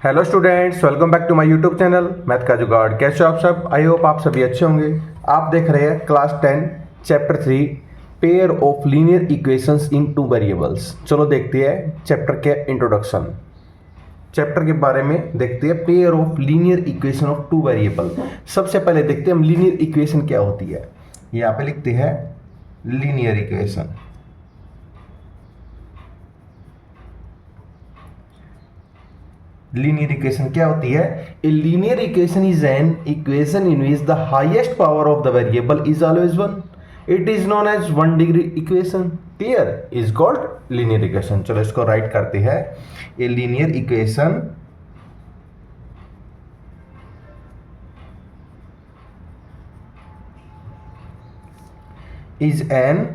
Hello students, welcome back to my YouTube channel math का जुगाड़। कैसे हो आप सब? आई होप आप सभी अच्छे होंगे। आप देख रहे हैं class 10 chapter 3 pair of linear equations in two variables. चलो देखते हैं चैप्टर के इंट्रोडक्शन। चैप्टर के बारे में देखते हैं pair of linear equation of two variable. सबसे पहले देखते हैं हम लीनियर इक्वेशन क्या होती है। यहाँ पे लिखते हैं लीनियर इक्वेशन। लीनियर इक्वेशन क्या होती है? A linear equation is an equation in which the highest power of the variable is always one. It is known as one degree equation. Clear? Is called linear equation. चलो इसको write करते हैं। A linear equation is an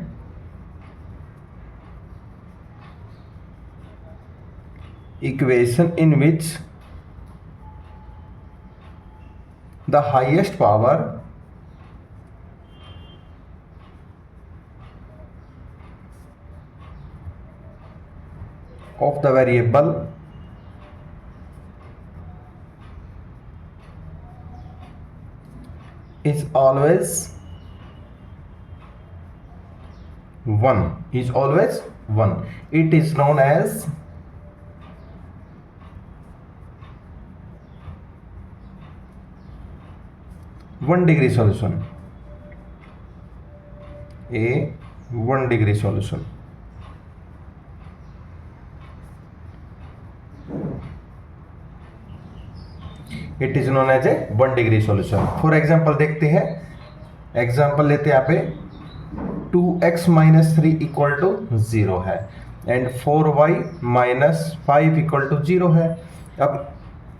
equation in which the highest power of the variable is always 1, is always 1. It is known as one degree solution. A one degree solution. It is known as a one degree solution. For example देखते हैं, example लेते हैं यहाँ पे 2x minus 3 equal to 0 है and 4y minus 5 equal to 0 है। अब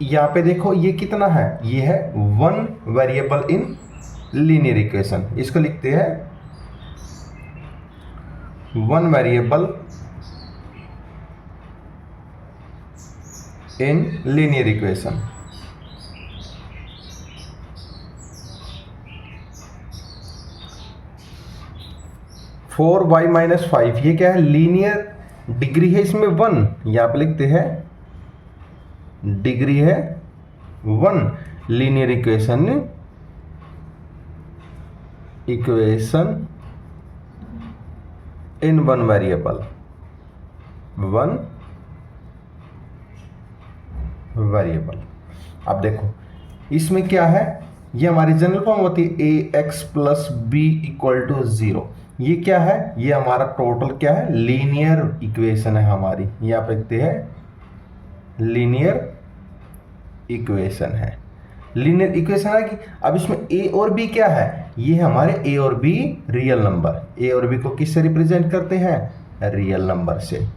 यहाँ पे देखो ये कितना है, ये है one variable in linear equation. इसको लिखते हैं one variable in linear equation. Four Y minus 5 ये क्या है? लीनियर डिग्री है इसमें 1। यहाँ पे लिखते हैं डिग्री है 1। Linear equation in one variable, one variable. अब देखो इसमें क्या है, ये हमारी जनरल फॉर्म होती है A X plus B equal to 0। ये क्या है? ये हमारा टोटल क्या है? लीनियर इक्वेशन है हमारी। यहाँ पे लिखते हैं लीनियर इक्वेशन है। लीनियर इक्वेशन है कि अब इसमें ए और बी क्या है? ये हमारे ए और बी रियल नंबर। ए और बी को किससे रिप्रेजेंट करते हैं? रियल नंबर से।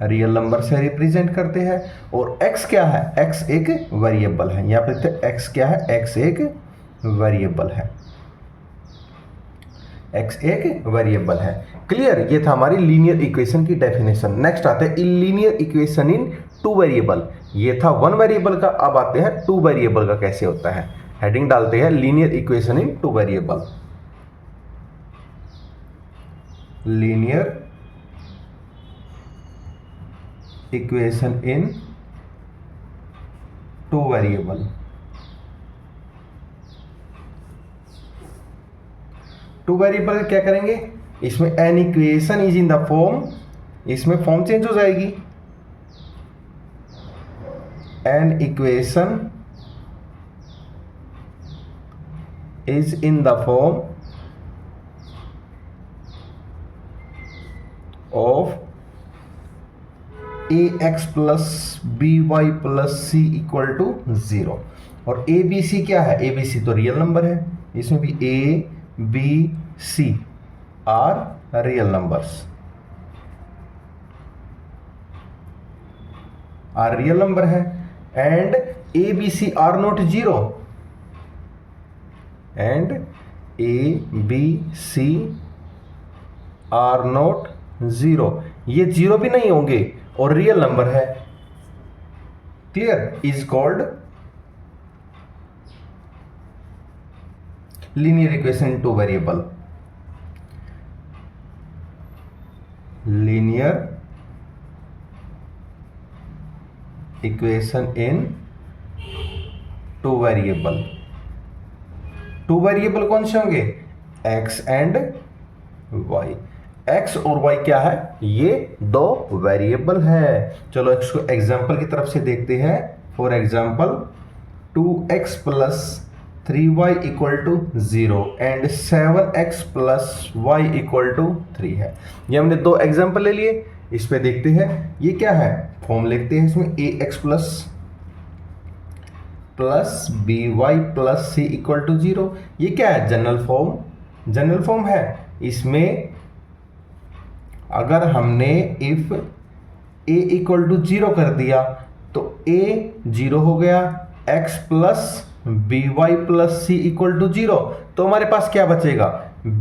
रियल नंबर से रिप्रेजेंट करते हैं। और x क्या है? x एक वेरिएबल है। यहाँ पे x क्या है? x एक वेरिएबल है। x एक वेरिएबल है। क्लियर? ये था हमारी लीनियर इक्वेशन की डेफिनेशन। नेक्स्ट आते हैं linear equation in two variable. ये था वन वेरिएबल का। अब आते हैं टू वेरिएबल का कैसे होता है। हेडिंग डालते हैं linear equation in two variable. Linear equation in two variable. Two variable क्या करेंगे? इसमें an equation is in the form, इसमें फॉर्म चेंज हो जाएगी। An equation is in the form of A X plus B Y plus C equal to 0। और ए B सी क्या है? ए B सी तो रियल नंबर है। इसमें भी A B C are real numbers, are real number है। And A B C are not 0 and A B C are not 0। ये 0 भी नहीं होंगे और रियल नंबर है। Clear? Is called linear equation in two variable. Linear equation in two variable. Two variable कौन से होंगे? X and Y. एक्स और वाई क्या है? ये दो वेरिएबल है। चलो इसको एग्जांपल की तरफ से देखते हैं। For example 2x plus 3y equal to 0 and 7x plus Y equal to 3 है। ये हमने दो एग्जांपल ले लिए। इस पे देखते हैं ये क्या है। फॉर्म लिखते हैं इसमें ax plus by plus C equal to 0। ये क्या है? General form. जनरल फॉर्म है। इसमें अगर हमने इफ a इक्वल टू 0 कर दिया तो a 0 हो गया, x plus by plus C equal to 0, तो हमारे पास क्या बचेगा?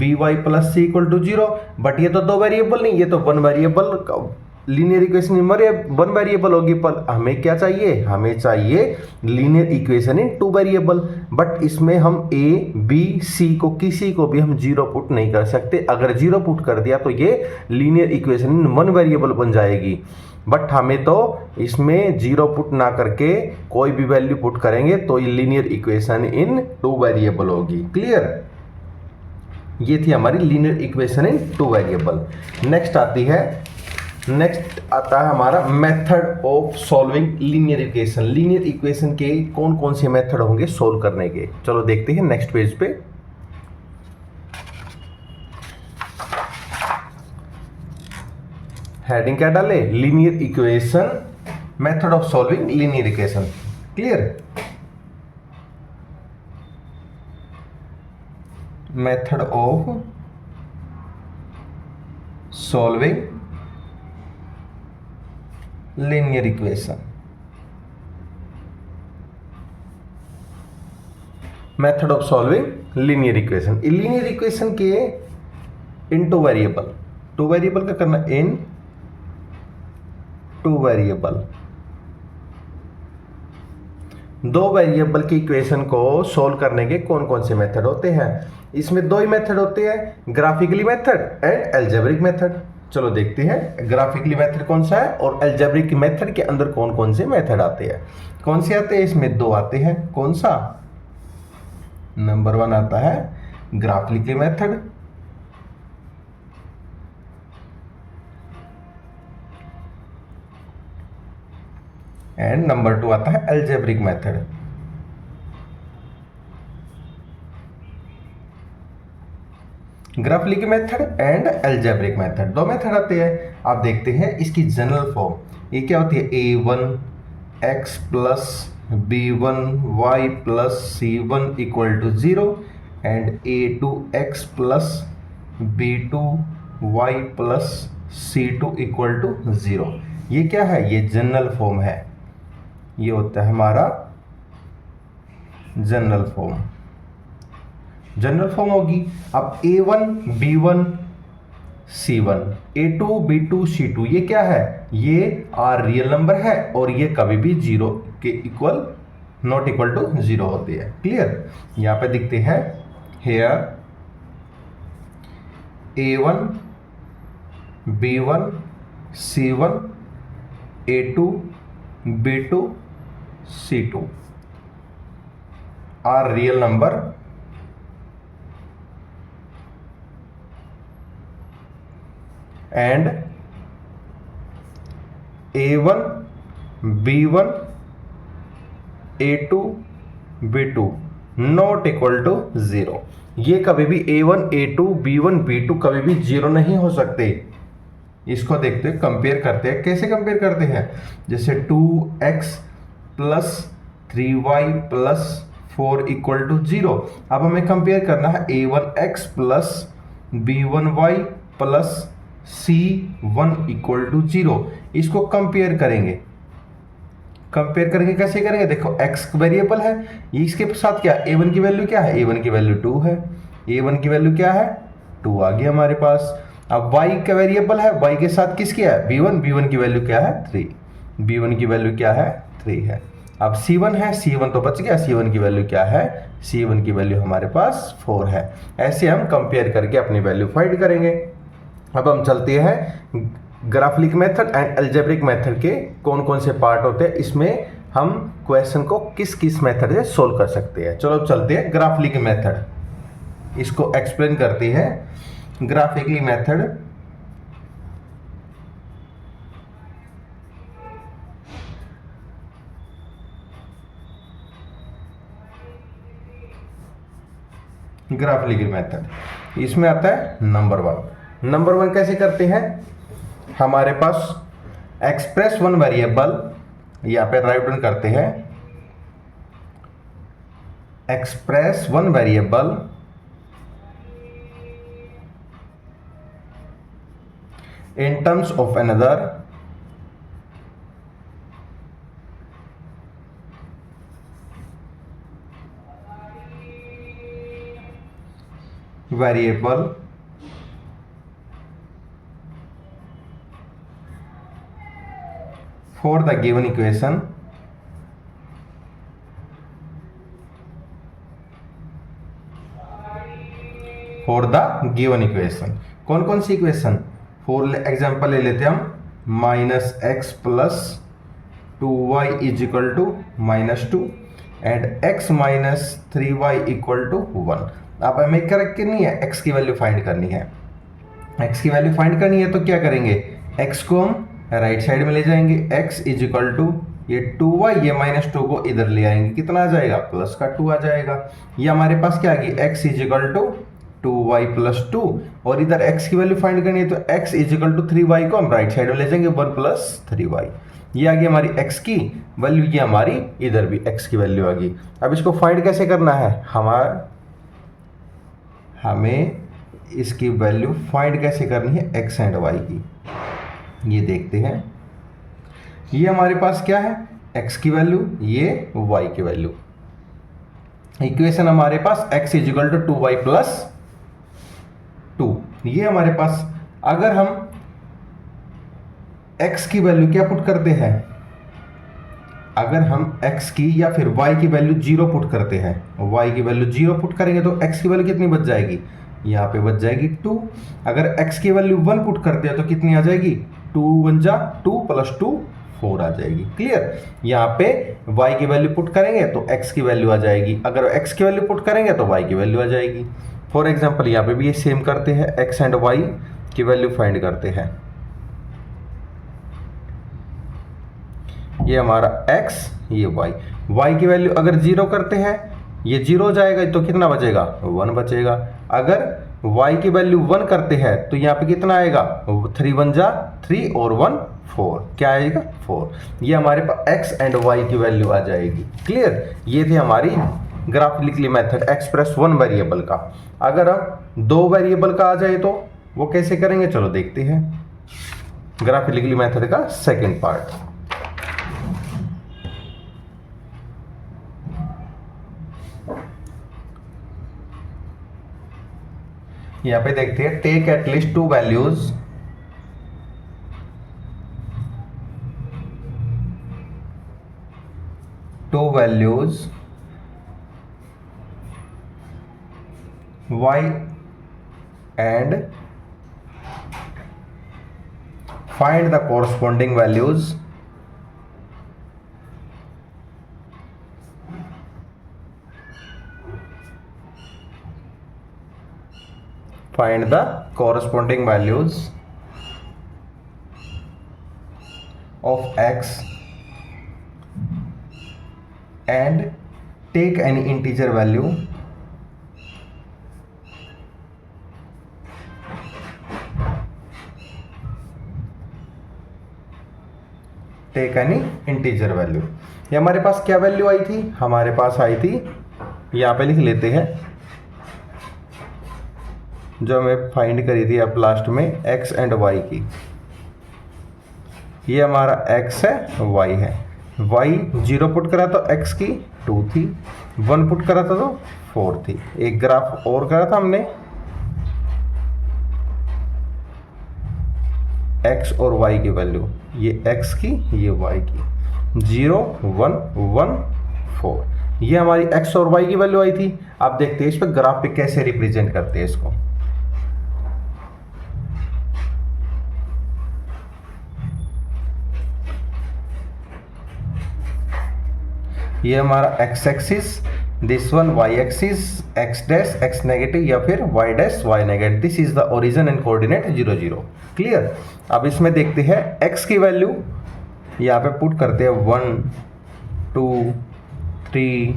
by plus C equal to 0। But ये तो दो वेरिएबल नहीं, ये तो one variable linear equation one variable होगी। पर हमें क्या चाहिए? हमें चाहिए linear equation in two variable. But इसमें हम a b c को किसी को भी हम 0 पुट नहीं कर सकते। अगर 0 पुट कर दिया तो ये linear equation in one variable बन जाएगी। बट हमें तो इसमें 0 पुट ना करके कोई भी वैल्यू पुट करेंगे तो ये linear equation in two variable होगी। क्लियर? ये थी हमारी linear equation in two variable. Next आता है हमारा method of solving linear equation. Linear equation के कौन कौन से मेथड होंगे सॉल्व करने के? चलो देखते हैं नेक्स्ट पेज पे। हेडिंग क्या डाले? Linear equation, method of solving linear equation. Clear? Method of solving linear equation. Method of solving linear equation. Linear equation के इन टू वेरिएबल, टू वेरिएबल का करना इन टू वेरिएबल। दो वेरिएबल की इक्वेशन को solve करने के कौन कौन से मेथड होते हैं? इसमें दो ही मेथड होते हैं, graphically method and algebraic method. चलो देखते हैं ग्राफिकली मेथड कौन सा है और अलजेब्रिक मेथड के अंदर कौन कौन से मेथड आते हैं। कौन से आते हैं? इसमें दो आते हैं। कौन सा? नंबर 1 आता है ग्राफिकली मेथड एंड नंबर 2 आता है algebraic method. Graphically method and algebraic method, दो मेथड आते हैं। आप देखते हैं इसकी जनरल फॉर्म। ये क्या होती है? a1x plus b1y plus c1 equal to 0 and a2x plus b2y plus c2 equal to 0। ये क्या है? ये जनरल फॉर्म है। ये होता है हमारा जनरल फॉर्म। जनरल फॉर्म होगी। अब a1 b1 c1 a2 b2 c2 ये क्या है? ये आर रियल नंबर है और ये कभी भी 0 के इक्वल नॉट इक्वल टू 0 होती है। क्लियर? यहां पे दिखते हैं here a1 b1 c1 a2 b2 c2 are real number and a1 b1 a2 b2 not equal to 0। ये कभी भी a1 a2 b1 b2 कभी भी 0 नहीं हो सकते। इसको देखते हैं, कंपेयर करते हैं। कैसे कंपेयर करते हैं? जैसे 2x plus 3y plus 4 equal to 0। अब हमें कंपेयर करना है a1x plus b1y plus c1 equal to 0। इसको कंपेयर करेंगे। कंपेयर करेंगे कैसे करेंगे? देखो x वेरिएबल है, इसके साथ क्या a1 की वैल्यू क्या है? a1 की वैल्यू 2 है। a1 की वैल्यू क्या है? 2 आ गया हमारे पास। अब y का वेरिएबल है, y के साथ किसकी है? b1। b1 की वैल्यू क्या है? 3। b1 की वैल्यू क्या है? 3 है। अब c1 है, c1 तो बच गया। c1 की वैल्यू क्या है? c1 की वैल्यू हमारे पास 4 है। ऐसे हम कंपेयर करके अपनी वैल्यू फाइंड करेंगे। अब हम चलते हैं graphic method and algebraic method के कौन कौन से पार्ट होते हैं, इसमें हम क्वेश्चन को किस किस मेथड से सोल्व कर सकते हैं। चलो अब चलते हैं ग्राफिक मेथड, इसको एक्सप्लेन करते हैं। ग्राफिकली मेथड ग्राफिकली मेथड इसमें आता है नंबर वन। नंबर वन कैसे करते हैं, हमारे पास एक्सप्रेस वन वेरिएबल, यहां पे राइट डाउन करते हैं express one variable in terms of another variable for the given equation कौन कौन सी इक्वेशन, फॉर एग्जाम्पल ले लेते हैं हम -x plus 2y is equal to -2 and x minus 3y equal to 1। अब हमें करेक्ट करनी है, x की वैल्यू फाइंड करनी है। x की वैल्यू फाइंड करनी है तो क्या करेंगे, x को हम राइट साइड में ले जाएंगे, x इज इक्वल टू ये 2y, ये -2 को इधर ले आएंगे, कितना आ जाएगा प्लस का 2 आ जाएगा। ये हमारे पास क्या आ गई, x is equal to 2y plus 2, और इधर x की वैल्यू फाइंड करनी है तो x is equal to 3y को हम राइट साइड में ले जाएंगे, 1 प्लस 3y। ये आ गई हमारी x की वैल्यू, ये हमारी इधर भी x की वैल्यू आ गई। अब इसको फाइंड कैसे करना है, हमें इसकी वैल्यू फाइंड कैसे करनी है x एंड y की, ये देखते हैं। ये हमारे पास क्या है, x की वैल्यू, ये y की वैल्यू। इक्वेशन हमारे पास x is equal to 2y plus 2, ये हमारे पास। अगर हम x की वैल्यू क्या पुट करते हैं, अगर हम x की या फिर y की वैल्यू 0 पुट करते हैं, y की वैल्यू 0 पुट करेंगे तो x की वैल्यू कितनी बच जाएगी, यहाँ पे बच जाएगी 2। अगर x की वैल्यू 1 पुट करते हैं तो कितनी आ जाएगी, 2 1 जा 2 प्लस 2 4 आ जाएगी। क्लियर, यहाँ पे y की वैल्यू पुट करेंगे तो x की वैल्यू आ जाएगी, अगर x की वैल्यू पुट करेंगे तो y की वैल्यू आ जाएगी। फॉर एग्जाम्पल यहाँ पे भी ये सेम करते हैं, x एंड y की वैल्यू फाइंड करते हैं। ये हमारा x, ये y की वैल्यू अगर 0 करते हैं, ये 0 हो जाएगा तो कितना बचेगा, 1 बचेगा। अगर y की वैल्यू 1 करते हैं तो यहाँ पे कितना आएगा, 3 1 जा 3 और 1 4, क्या आएगा 4। ये हमारे पास x एंड y की वैल्यू आ जाएगी। क्लियर, ये थी हमारी graphically method express one variable का। अगर हम 2 वेरिएबल का आ जाए तो वो कैसे करेंगे, चलो देखते हैं ग्राफिकली मेथड का सेकंड पार्ट। यहां पे देखते हैं, take at least 2 values y and find the corresponding values of x and take any integer value ये हमारे पास क्या वैल्यू आई थी, हमारे पास आई थी, यहाँ पे लिख लेते हैं जो हमें फाइंड करी थी अब लास्ट में x एंड y की। ये हमारा x है, y है। y 0 पुट करा तो x की 2 थी, 1 पुट करा था तो 4 थी। एक ग्राफ और करा था हमने x और y की वैल्यू, ये x की, ये y की, 0 1 1 4। ये हमारी x और y की वैल्यू आई थी। आप देखते हैं इस पर ग्राफ पे कैसे रिप्रेजेंट करते हैं इसको। ये हमारा x axis, this one y axis, x dash x negative या फिर y dash y negative. This is the origin and coordinate 0 0। Clear. अब इसमें देखते हैं एक्स की वैल्यू यहाँ पे पुट करते हैं 1 2 3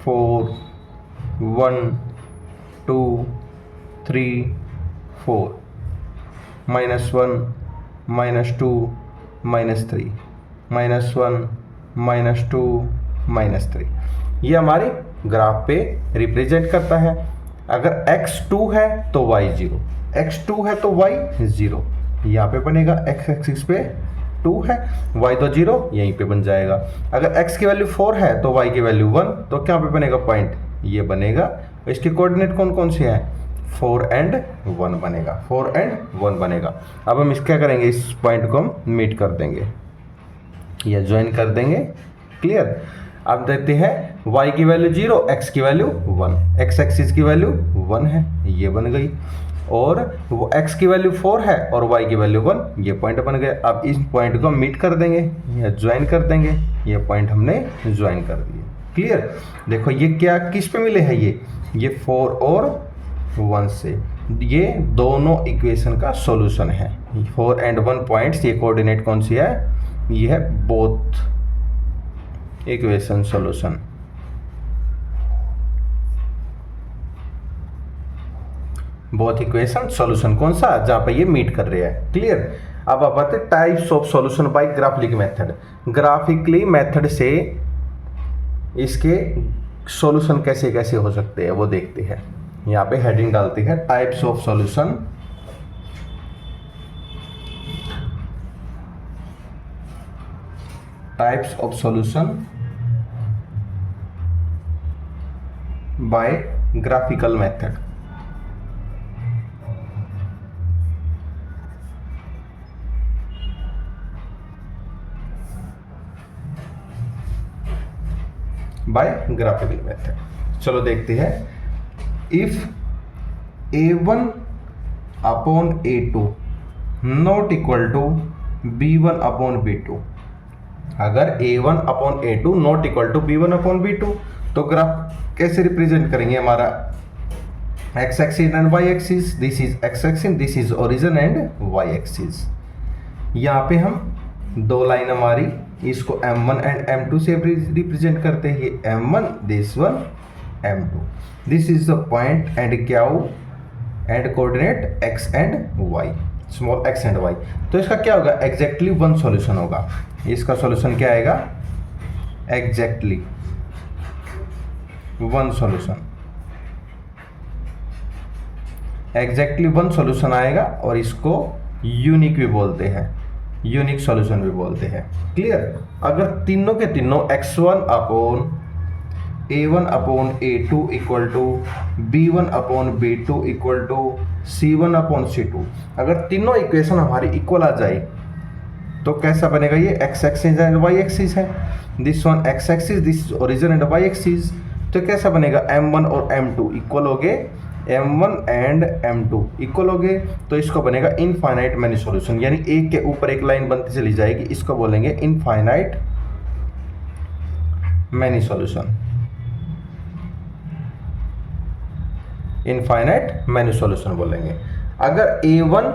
4 1 2 3 4 -1 -2 -3 -1 -2 -3। ये हमारे ग्राफ पे रिप्रेजेंट करता है। अगर x2 है तो y 0, x2 है तो y 0। यहाँ पे बनेगा x एक्सिस पे 2 है, y तो 0 यहीं पे बन जाएगा। अगर x की वैल्यू 4 है तो y की वैल्यू 1, तो क्या पे बनेगा पॉइंट, ये बनेगा। इसके कोऑर्डिनेट कौन कौन से हैं, 4 and 1 बनेगा, 4 and 1 बनेगा। अब हम इस क्या करेंगे, इस पॉइंट को हम मीट कर देंगे या ज्वाइन कर देंगे। क्लियर। अब देखते हैं y की वैल्यू 0, x की वैल्यू 1, x एक्सिस की वैल्यू 1 है, ये बन गई। और वो x की वैल्यू 4 है और y की वैल्यू 1, ये पॉइंट बन गए। अब इस पॉइंट को मीट कर देंगे या ज्वाइन कर देंगे, ये पॉइंट हमने ज्वाइन कर दिए। क्लियर। देखो ये क्या किस पे मिले हैं, ये 4 और 1 से। ये दोनों इक्वेशन का सॉल्यूशन है। 4 and 1 पॉइंट्स, ये कोऑर्डिनेट कौन सी है, ये है both equation solution. Both equation solution कौन सा, जहां पे ये मीट कर रहे हैं। क्लियर। अब आप आते types of solution bye graphic method. Graphically method से इसके सॉल्यूशन कैसे कैसे हो सकते हैं वो देखते हैं। यहाँ पे हेडिंग डालते हैं types of solution types of solution by graphical method. By graphical method. चलो देखते हैं। If a1 upon a2 not equal to b1 upon b2, अगर a1 upon a2 not equal to b1 upon b2, तो graph कैसे represent करेंगे, हमारा x axis and y axis, this is x axis, this is origin and y axis. यहाँ पे हम दो line हमारी इसको m1 एंड m2 से रिप्रेजेंट करते हैं। ये m1, this one m2, this is the point and क्या and coordinate x and y, small x and y। तो इसका क्या होगा, एग्जैक्टली वन सॉल्यूशन होगा। इसका सॉल्यूशन क्या आएगा, exactly one solution, exactly one solution आएगा। और इसको यूनिक भी बोलते हैं, यूनिक सॉल्यूशन भी बोलते हैं। क्लियर। अगर तीनों के तीनों x1 upon a1 upon a2 equal to b1 upon b2 equal to c1 upon c2, अगर तीनों इक्वेशन हमारी इक्वल आ जाए तो कैसा बनेगा, ये x axis and y axis है, this one x axis, this origin and y axis. तो कैसा बनेगा, m1 और m2 इक्वल हो गए, m1 एंड m2 इक्वल हो गए। तो इसको बनेगा इनफाइनाइट मैनी सॉल्यूशन, यानी एक के ऊपर एक लाइन बनती चली जाएगी। इसको बोलेंगे infinite many solution, infinite many solution बोलेंगे। अगर a1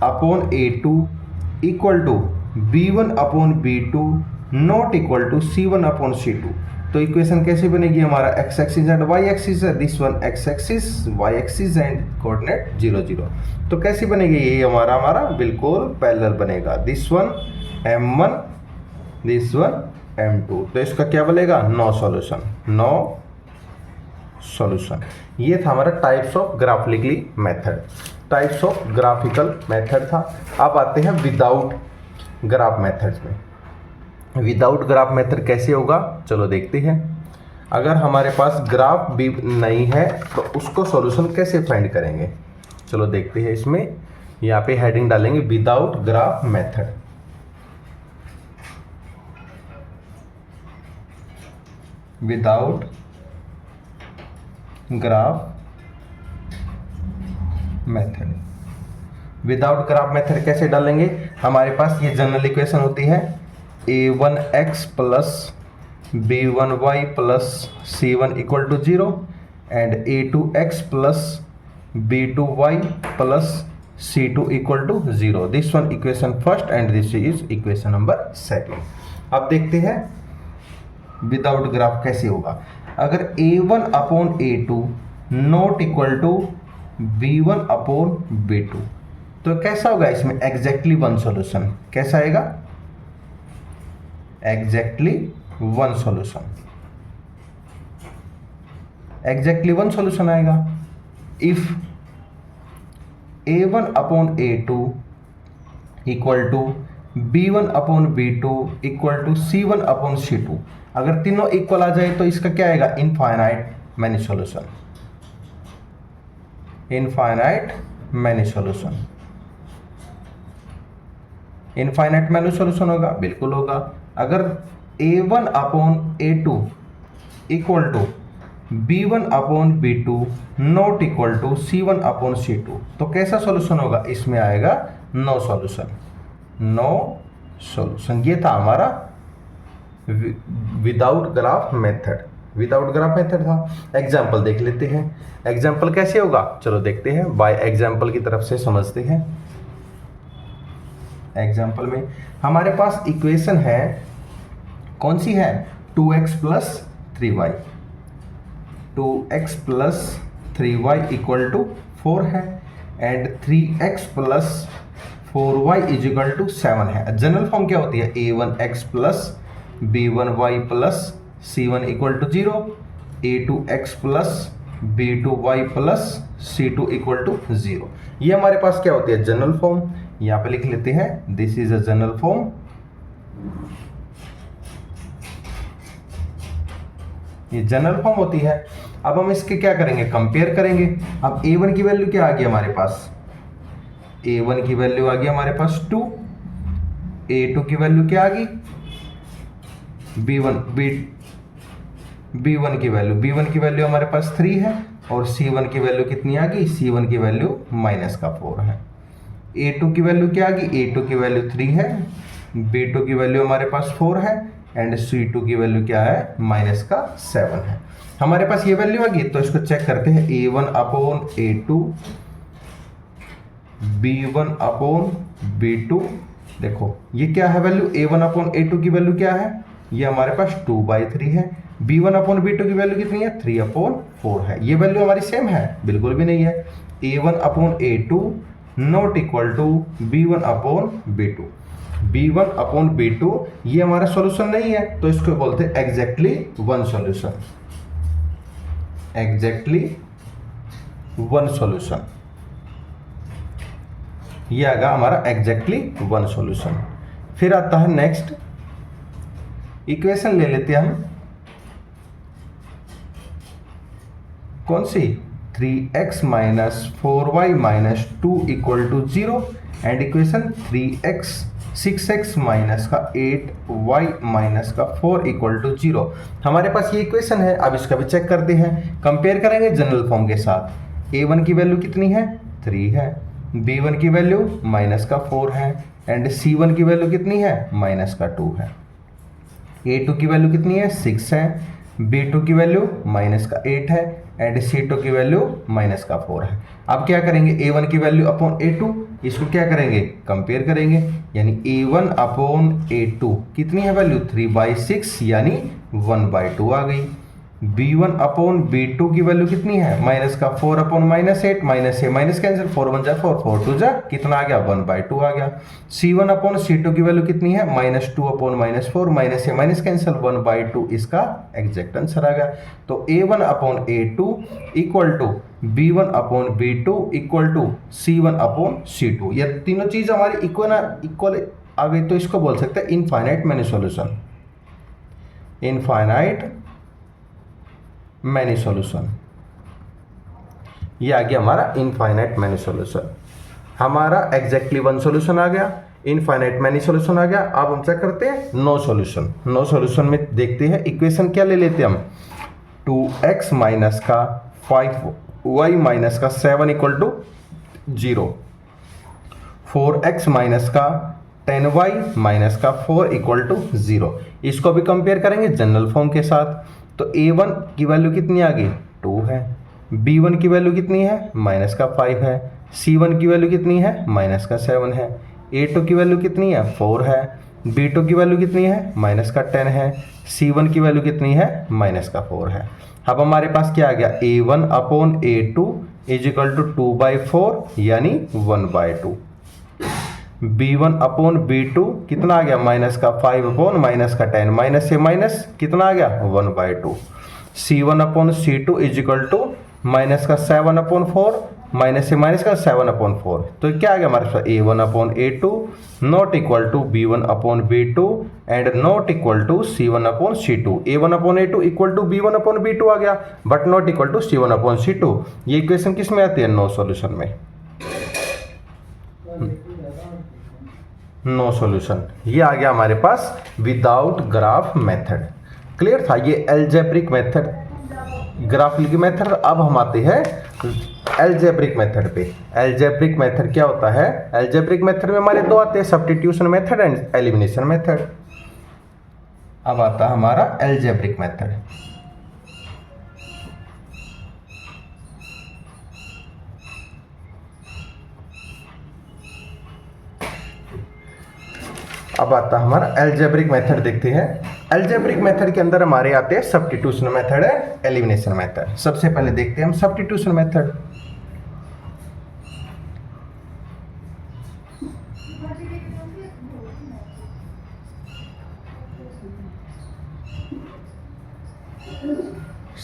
upon a2 equal to b1 upon b2 not equal to c1 upon c2, तो इक्वेशन कैसे बनेगी, हमारा x axis and y axis है, this one x axis y axis and coordinate 0 0। तो कैसी बनेगी, ये हमारा बिल्कुल पैरेलल बनेगा, this one m1, this one m2। तो इसका क्या बनेगा, नो सॉल्यूशन, नो सॉल्यूशन। ये था हमारा types of graphically method, types of graphical method था। अब आते हैं विदाउट ग्राफ मेथड्स में। विदाउट ग्राफ मेथड कैसे होगा, चलो देखते हैं। अगर हमारे पास ग्राफ भी नहीं है तो उसको सॉल्यूशन कैसे फाइंड करेंगे, चलो देखते हैं। इसमें यहाँ पे हेडिंग डालेंगे without graph method. Without graph method, without graph method कैसे डालेंगे, हमारे पास ये जनरल इक्वेशन होती है a1x plus b1y plus c1 equal to 0 and a2x plus b2y plus c2 equal to 0. This one equation first and this is equation number second. अब देखते हैं without graph कैसे होगा. अगर a1 upon a2 not equal to b1 upon b2 तो कैसा होगा इसमें एग्जैक्टली वन सॉल्यूशन. कैसा आएगा? Exactly one solution. Exactly one solution आएगा if a1 upon a2 equal to b1 upon b2 equal to c1 upon c2. अगर तीनों equal आ जाए तो इसका क्या आएगा? Infinite many solution. Infinite many solution. Infinite many solution होगा, बिल्कुल होगा. अगर a1 upon a2 equal to b1 upon b2 not equal to c1 upon c2 तो कैसा सॉल्यूशन होगा? इसमें आएगा नो सॉल्यूशन. No solution. ये था हमारा without graph method. Without graph method था. एग्जाम्पल देख लेते हैं. एग्जाम्पल कैसे होगा चलो देखते हैं. बाय एग्जाम्पल की तरफ से समझते हैं. एग्जाम्पल में हमारे पास इक्वेशन है, कौन सी है? 2x plus 3y. 2x plus 3y equal to 4 है and 3x plus 4y is equal to 7 है. जनरल फॉर्म क्या होती है? a1x plus b1y plus c1 equal to 0, a2x plus b2y plus c2 equal to 0. ये हमारे पास क्या होती है? General form. यहाँ पे लिख लेते हैं this is a general form. ये जनरल फॉर्म होती है. अब हम इसके क्या करेंगे? कंपेयर करेंगे. अब a1 की वैल्यू क्या आ गई हमारे पास? a1 की वैल्यू आ गई हमारे पास 2. a2 की वैल्यू क्या आ गई? b1 की वैल्यू हमारे पास 3 है और c1 की वैल्यू कितनी आ गई? c1 की वैल्यू -4 है. a2 की वैल्यू क्या आ गई? a2 की वैल्यू 3 है, b2 की वैल्यू हमारे पास 4 है एंड c2 की वैल्यू क्या है? -7 है. हमारे पास ये वैल्यू आ गई तो इसको चेक करते हैं. a1 upon a2, b1 upon b2. देखो ये क्या है वैल्यू? a1 अपॉन a2 की वैल्यू क्या है? ये हमारे पास 2/3 है. b1 अपॉन b2 की वैल्यू कितनी है? 3/4 है. ये वैल्यू हमारी सेम है? बिल्कुल भी नहीं है. a1 upon a2 not equal to b1 upon b2. b1 upon b2 ये हमारा सॉल्यूशन नहीं है तो इसको बोलते हैं exactly one solution. Exactly one solution. ये आएगा हमारा एग्जैक्टली वन सॉल्यूशन. फिर आता है नेक्स्ट इक्वेशन. ले लेते हैं हम कौन सी? 3x minus 4y minus 2 equal to 0 and equation 6x minus का 8y माइनस का 4 इक्वल टू 0. हमारे पास ये इक्वेशन है. अब इसका भी चेक करते हैं. कंपेयर करेंगे जनरल फॉर्म के साथ. a1 की वैल्यू कितनी है? 3 है. b1 की वैल्यू -4 है एंड c1 की वैल्यू कितनी है? -2 है. a2 की वैल्यू कितनी है? 6 है. b2 की वैल्यू -8 है एंड c2 की वैल्यू -4 है. अब क्या करेंगे? a1 की वैल्यू अपॉन a2 इसको क्या करेंगे? कंपेयर करेंगे. यानी a1 अपॉन a2 कितनी है वैल्यू? 3/6 यानी 1/2 आ गई. b1 अपॉन b2 की वैल्यू कितनी है? -4 अपॉन -8 माइनस से माइनस कैंसिल 4 1 जा 4 4 2 जा कितना आ गया? 1/2 आ गया. c1 अपॉन c2 की वैल्यू कितनी है? -2 अपॉन -4 माइनस से माइनस कैंसिल 1/2 इसका एग्जैक्ट आंसर आ गया. तो a1 upon a2 equal to b1 upon b2 equal to c1 upon c2. ये तीनों चीज हमारी इक्वल आ गई तो इसको बोल सकते हैं infinite many solution. Infinite many solution. ये आ गया हमारा इनफाइनाइट मैनी सॉल्यूशन. हमारा एग्जैक्टली वन सॉल्यूशन आ गया, इनफाइनाइट मैनी सॉल्यूशन आ गया. अब हम चेक करते हैं नो सॉल्यूशन. नो सॉल्यूशन में देखते हैं इक्वेशन क्या ले लेते हैं हम? 2x माइनस का 5y माइनस का 7 इक्वल टू 0, 4x माइनस का 10y माइनस का 4 इक्वल टू 0। इसको भी कंपेयर करेंगे जनरल फॉर्म के साथ। तो a1 की वैल्यू कितनी आ गई 2 है, b1 की वैल्यू कितनी है माइनस का 5 है, c1 की वैल्यू कितनी है माइनस का 7 है, a2 की वैल्यू कितनी है 4 है, b2 की वैल्यू कितनी है माइनस का 10 है, c1 की वैल्यू कितनी है माइनस का 4 है। अब हमारे पास क्या आ गया a1 upon a2 is equal to 2/4 यानी 1/2। b1 अपॉन b2 कितना आ गया माइनस का 5 अपॉन माइनस का 10, माइनस से माइनस कितना आ गया 1/2। c1 upon c2 is equal to minus का 7 अपॉन 4, माइनस से माइनस का 7 अपॉन 4। तो क्या आ गया हमारे पास a1 upon a2 not equal to b1 upon b2 and not equal to c1 upon c2। a1 upon a2 equal to b1 upon b2 आ गया but not equal to c1 upon c2। ये equation किस में आती है no solution में, no solution. ये आ गया हमारे पास विदाउट ग्राफ मेथड। क्लियर था ये एल्जेब्रिक मेथड, ग्राफिकल मेथड। अब हम आते हैं एल्जेब्रिक मेथड पे। एल्जेब्रिक मेथड क्या होता है, एल्जेब्रिक मेथड में हमारे दो आते हैं substitution method and elimination method. अब आता है हमारा एल्जेब्रिक मेथड। अब आता है हमारा एल्जेब्रिक मेथड, देखते हैं। एल्जेब्रिक मेथड के अंदर हमारे आते हैं सब्स्टिट्यूशन मेथड है, एलिमिनेशन मेथड। सबसे पहले देखते हैं हम सब्स्टिट्यूशन मेथड।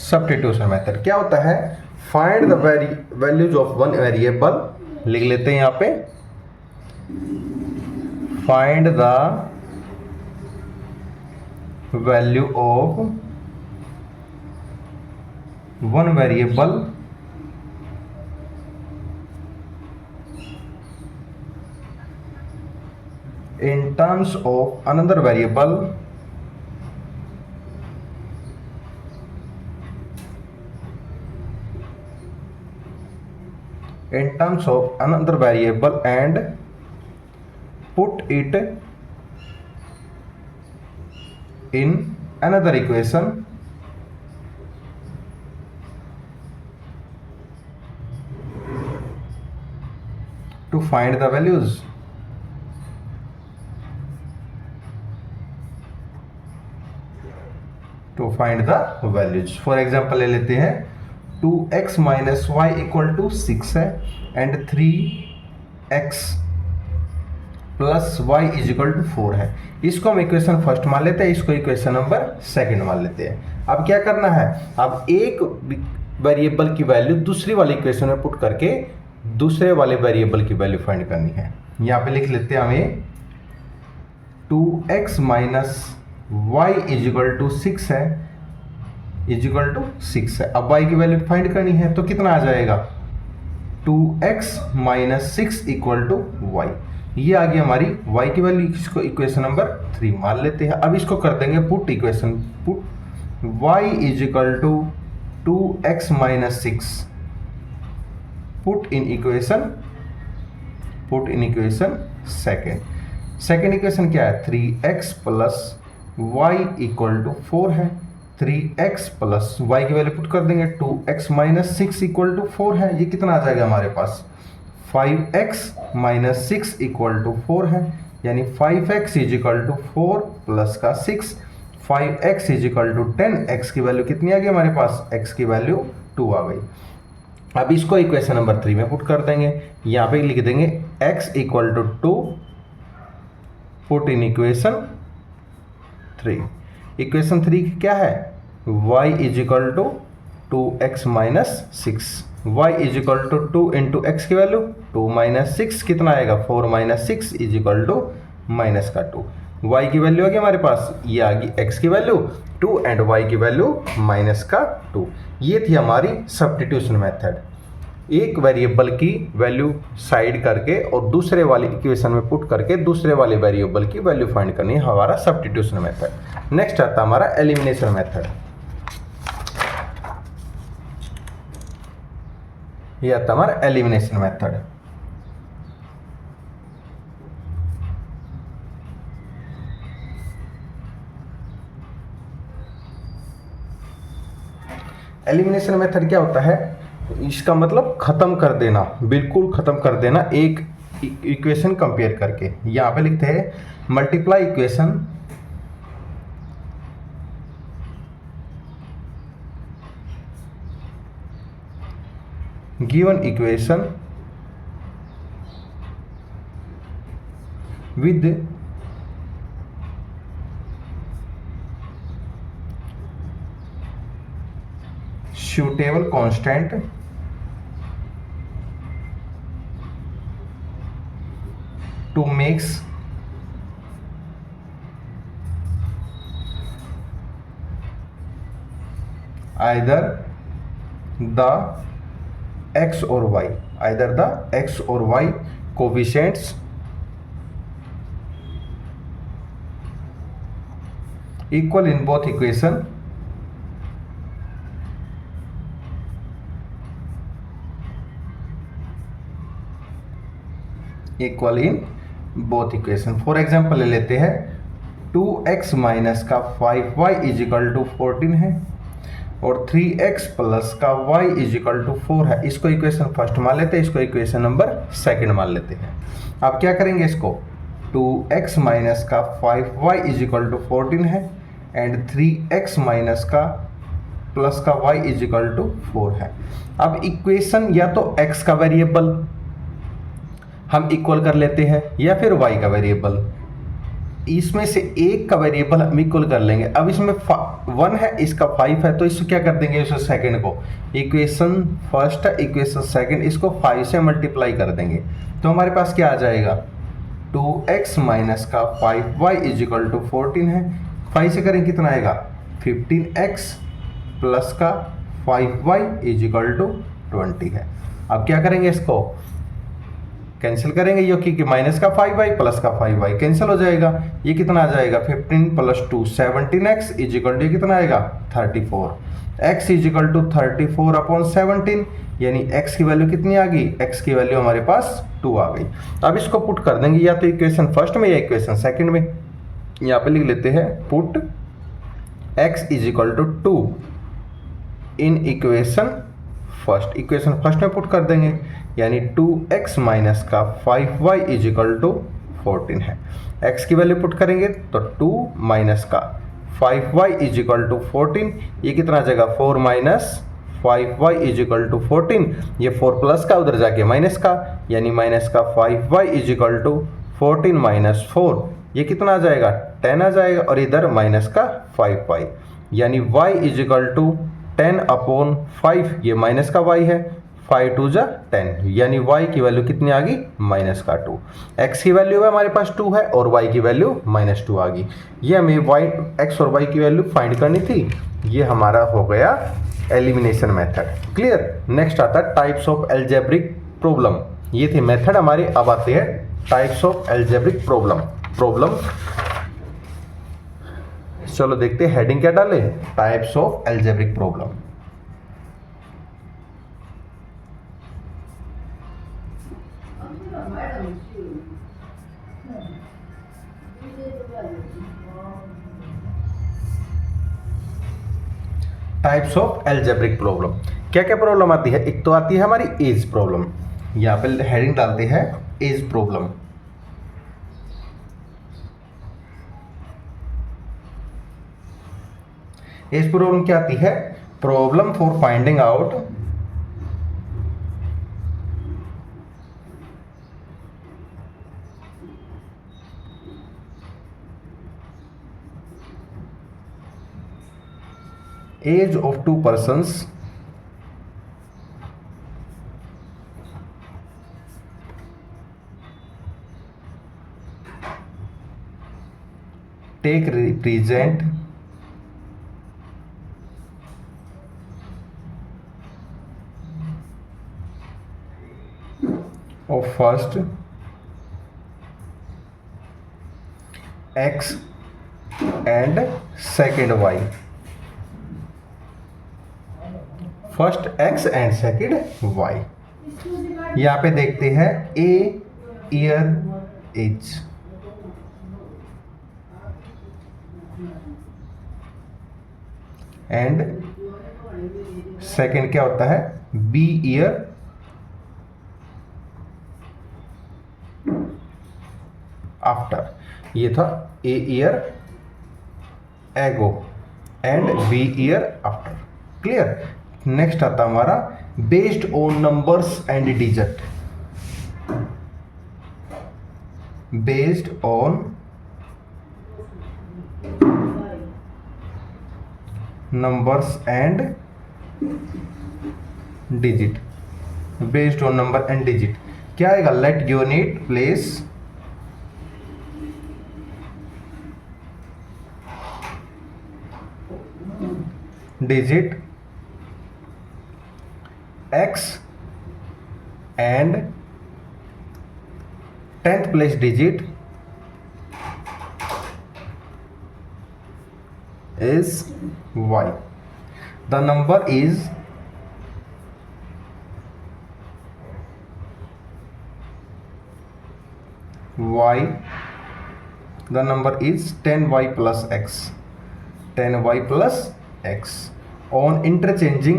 सब्स्टिट्यूशन मेथड क्या होता है, find the values of one variable, लिख लेते हैं यहां पे, find the value of one variable in terms of another variable and put it in another equation to find the values. To find the values. For example ले लेते हैं 2x minus Y equal to 6 है and 3x plus y is equal to 4 है। इसको हम equation first मान लेते हैं, इसको इक्वेशन नंबर सेकंड मान लेते हैं। अब क्या करना है, अब एक वेरिएबल की वैल्यू दूसरी वाली इक्वेशन में पुट करके दूसरे वाले वेरिएबल की वैल्यू फाइंड करनी है। यहाँ पे लिख लेते हैं हमें 2x minus y is equal to 6 है, इज इक्वल टू 6 है। अब y की वैल्यू फाइंड करनी है तो कितना आ जाएगा 2x minus 6 equal to y। ये आ गई हमारी y की वैल्यू, इसको इक्वेशन नंबर 3 मान लेते हैं। अब इसको कर देंगे put, equation put y is equal to 2x minus 6 put in equation second equation क्या है 3x plus y equal to 4 है। 3x प्लस y की वैल्यू पुट कर देंगे 2x माइनस 6 इक्वल टू 4 है। ये कितना आ जाएगा हमारे पास 5x माइनस 6 इक्वल टू 4 है, यानी 5x is equal to 4 plus का 6, 5x is equal to 10। x की वैल्यू कितनी आ गई हमारे पास, x की वैल्यू 2 आ गई। अब इसको इक्वेशन नंबर 3 में पुट कर देंगे। यहाँ पे लिख देंगे x equal to 2 put in equation 3। Equation 3 क्या है y is equal to 2x minus 6, y is equal to 2 into x की वैल्यू 2 माइनस 6 कितना आएगा 4 minus 6 is equal to minus का 2। y की वैल्यू आ गई हमारे पास, ये आ गई x की वैल्यू 2 एंड y की वैल्यू माइनस का 2। ये थी हमारी सब्स्टिट्यूशन मेथड, एक वेरिएबल की वैल्यू साइड करके और दूसरे वाले इक्वेशन में पुट करके दूसरे वाले वेरिएबल की वैल्यू फाइंड करनी है, हमारा सब्स्टिट्यूशन मेथड। नेक्स्ट आता हमारा एलिमिनेशन मेथड। ये आता हमारा एलिमिनेशन मेथड। एलिमिनेशन मेथड क्या होता है, इसका मतलब खत्म कर देना, बिल्कुल खत्म कर देना एक इक्वेशन कंपेयर करके। यहां पे लिखते हैं multiply equation given equation with suitable constant to makes either the x or y, either the x or y coefficients equal in both equation equal in both equation. For example ले लेते हैं 2x minus का 5y is equal to 14 है और 3x plus का y is equal to 4 है। इसको equation first मान लेते हैं, इसको इक्वेशन नंबर सेकंड मान लेते हैं। अब क्या करेंगे, इसको 2x माइनस का 5y इज इक्वल टू 14 है एंड 3x माइनस का प्लस का y इज इक्वल टू 4 है। अब इक्वेशन या तो x का वेरिएबल हम इक्वल कर लेते हैं या फिर y का वेरिएबल, इसमें से एक का वेरिएबल हम इक्वल कर लेंगे। अब इसमें 1 है, इसका 5 है, तो इसको क्या कर देंगे, इस सेकंड को इक्वेशन फर्स्ट इक्वेशन सेकंड इसको 5 से मल्टीप्लाई कर देंगे। तो हमारे पास क्या आ जाएगा, 2x माइनस का 5y इज इक्वल टू 14 है, 5 से करें कितना आएगा 15x प्लस का 5y इज इक्वल टू 20 है। अब क्या करेंगे, इसको कैंसिल करेंगे, यो कि माइनस का 5y प्लस का 5y कैंसिल हो जाएगा। ये कितना आ जाएगा 15 plus 2 17x is equal to कितना आएगा 34, x is equal to 34 upon 17, यानी x की वैल्यू कितनी आ गई, x की वैल्यू हमारे पास 2 आ गई। अब इसको पुट कर देंगे या तो इक्वेशन फर्स्ट में या इक्वेशन सेकंड में। यहाँ पे लिख लेते हैं put x is equal to 2 in equation first, equation first में पुट कर देंगे, यानी 2x माइनस का 5y इज इक्वल टू 14 है। x की वैल्यू पुट करेंगे तो 2 माइनस का 5y इज इक्वल टू 14, ये कितना आ जाएगा 4 minus 5y is equal to 14, ये 4 प्लस का उधर जाके माइनस का, यानी माइनस का 5y is equal to 14 minus 4, ये कितना आ जाएगा 10 आ जाएगा, और इधर माइनस का 5y, यानी y is equal to 10 upon 5, ये माइनस का y है, 5 2 जा 10, यानी y की वैल्यू कितनी आ गई माइनस का 2। x की वैल्यू है हमारे पास 2 है और y की वैल्यू माइनस 2 आ गई। ये हमें x और y की वैल्यू फाइंड करनी थी। ये हमारा हो गया एलिमिनेशन मेथड। क्लियर। नेक्स्ट आता है टाइप्स ऑफ एल्जेब्रिक प्रॉब्लम। ये थे मेथड हमारे। अब आते हैं टाइप्स ऑफ एल्जेब्रिक प्रॉब्लम। चलो देखते हैं हेडिंग क्या डाले, types of algebraic problem. Types of algebraic problem, क्या क्या प्रॉब्लम आती है। एक तो आती है हमारी एज प्रॉब्लम, यहां पे हेडिंग डालते हैं एज प्रॉब्लम। एज प्रॉब्लम क्या आती है, problem for finding out age of 2 persons take represent of first x and second y, first x and second y। यहाँ पे देखते हैं A year age, and second क्या होता है, बी ईयर आफ्टर, ये था A year ago and B year after. Clear. Next आता हमारा based on numbers and digit. Based on numbers and digit. Based on number and digit क्या आएगा, let unit place digit x and 10th place digit is y. The number is y. The number is 10y plus x. 10y plus x. On interchanging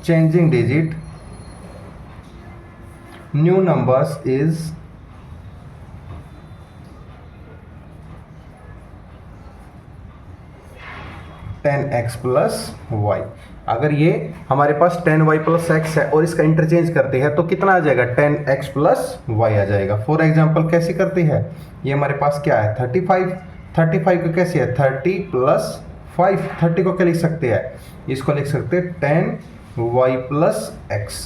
changing digit, new numbers is 10x plus y। अगर ये हमारे पास 10y plus x है और इसका interchange करते हैं तो कितना आ जाएगा, 10x प्लस y आ जाएगा। फॉर एग्जांपल कैसे करते हैं, ये हमारे पास क्या है 35, 35 को कैसे है 30 प्लस 5, 30 को क्या लिख सकते हैं, इसको लिख सकते हैं 10y प्लस x।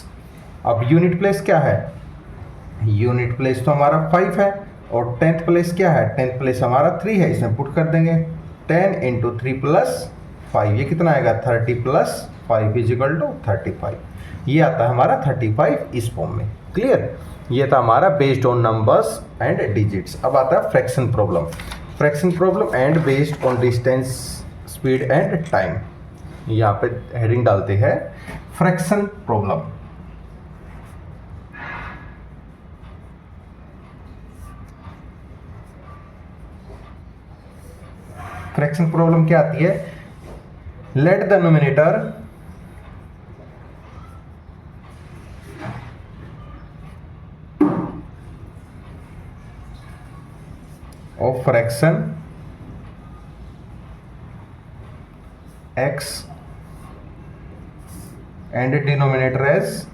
अब यूनिट प्लेस क्या है, यूनिट प्लेस तो हमारा 5 है और 10th प्लेस क्या है, 10th प्लेस हमारा 3 है, इसमें पुट कर देंगे 10 इंटू 3 प्लस 5, ये कितना आएगा 30 प्लस 5 इज इक्वल टू 35। ये आता है हमारा 35 इस फॉर्म में। क्लियर। ये था हमारा based on numbers and digits. अब आता है fraction problem. Fraction problem and based on distance, speed and time. यहाँ पे हेडिंग डालते हैं फ्रैक्शन प्रॉब्लम। फ्रैक्शन प्रॉब्लम क्या आती है, let the nominator of fraction x and denominator as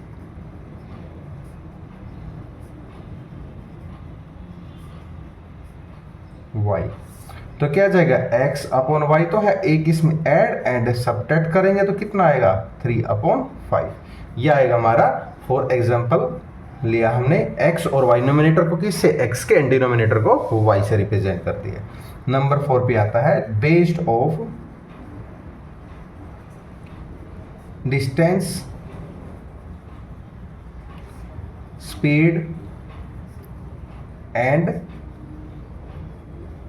y। तो क्या आ जाएगा x अपॉन y तो है, एक इसमें ऐड एंड सब्ट्रैक्ट करेंगे तो कितना आएगा 3 अपॉन 5। यह आएगा हमारा। फॉर एग्जांपल लिया हमने x और y, नोमिनेटर को किससे, x के एंड डिनोमिनेटर को y से रिप्रेजेंट कर दिया। नंबर 4 पे आता है based of distance, speed and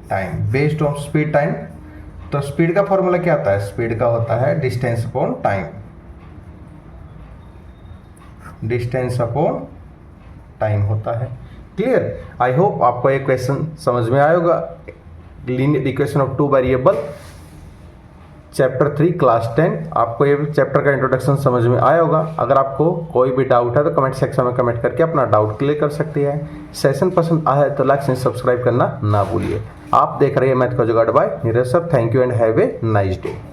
time. Based of speed time, तो स्पीड का फॉर्मूला क्या आता है, स्पीड का होता है distance upon time, distance upon time होता है। क्लियर। आई होप आपको ये क्वेश्चन समझ में आया होगा। Linear equation of 2 variable chapter 3 class 10, आपको ये चैप्टर का इंट्रोडक्शन समझ में आया होगा। अगर आपको कोई भी डाउट है तो कमेंट सेक्शन में कमेंट करके अपना डाउट क्लियर कर सकते हैं। सेशन पसंद आया है तो लाइक एंड सब्सक्राइब करना ना भूलिए। आप देख रहे हैं मैथ का जुगाड़ by Neeraj sir. Thank you and have a nice day.